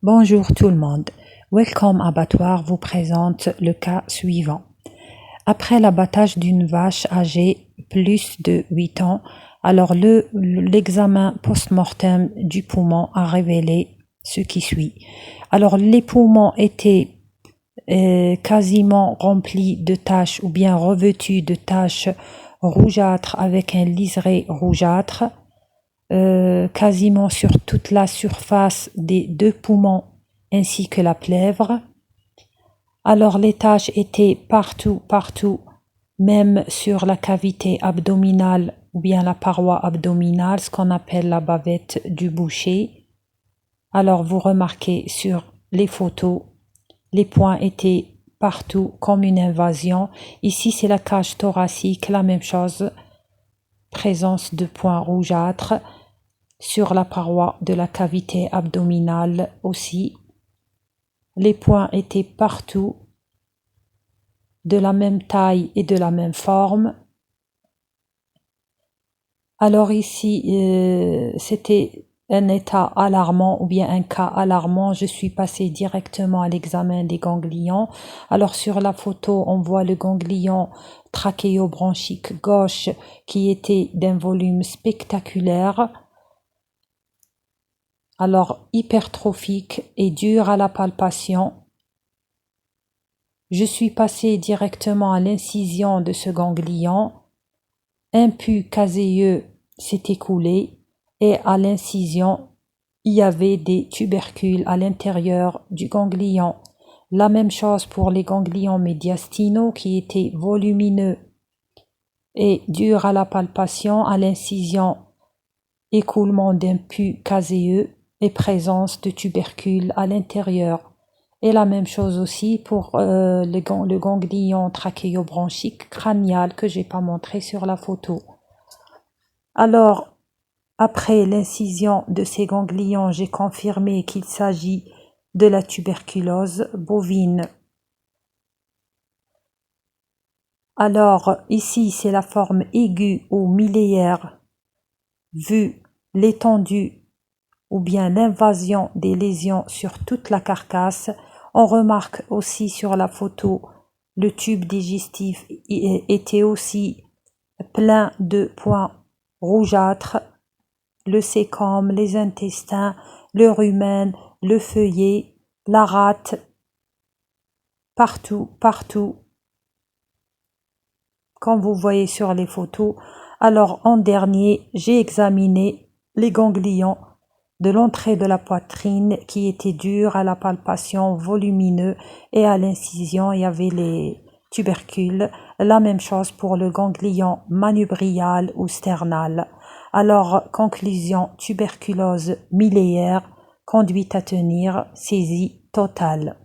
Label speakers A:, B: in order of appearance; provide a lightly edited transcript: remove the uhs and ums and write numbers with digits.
A: Bonjour tout le monde. Welcome Abattoir vous présente le cas suivant. Après l'abattage d'une vache âgée plus de 8 ans, alors l'examen post-mortem du poumon a révélé ce qui suit. Alors les poumons étaient quasiment remplis de taches ou bien revêtus de taches rougeâtres avec un liseré rougeâtre. Quasiment sur toute la surface des deux poumons ainsi que la plèvre. Alors les taches étaient partout, même sur la cavité abdominale ou bien la paroi abdominale, ce qu'on appelle la bavette du boucher. Alors vous remarquez sur les photos, les points étaient partout comme une invasion. Ici c'est la cage thoracique, la même chose, présence de points rougeâtres. Sur la paroi de la cavité abdominale aussi. Les points étaient partout, de la même taille et de la même forme. Alors ici, c'était un état alarmant ou bien un cas alarmant. Je suis passée directement à l'examen des ganglions. Alors sur la photo, on voit le ganglion trachéobronchique gauche qui était d'un volume spectaculaire. Alors hypertrophique et dur à la palpation. Je suis passée directement à l'incision de ce ganglion. Un pus caséeux s'est écoulé et à l'incision, il y avait des tubercules à l'intérieur du ganglion. La même chose pour les ganglions médiastinaux qui étaient volumineux et durs à la palpation. À l'incision, écoulement d'un pus caséeux et présence de tubercules à l'intérieur. Et la même chose aussi pour le ganglion trachéobronchique crânial que j'ai pas montré sur la photo. Alors, après l'incision de ces ganglions, j'ai confirmé qu'il s'agit de la tuberculose bovine. Alors, ici, c'est la forme aiguë ou miliaire, vu l'étendue ou bien l'invasion des lésions sur toute la carcasse. On remarque aussi sur la photo, le tube digestif était aussi plein de points rougeâtres, le cécum, les intestins, le rumen, le feuillet, la rate, partout, comme vous voyez sur les photos. Alors en dernier, j'ai examiné les ganglions de l'entrée de la poitrine qui était dur à la palpation, volumineux, et à l'incision il y avait les tubercules. La même chose pour le ganglion manubrial ou sternal. Alors conclusion, tuberculose miliaire, conduite à tenir, saisie totale.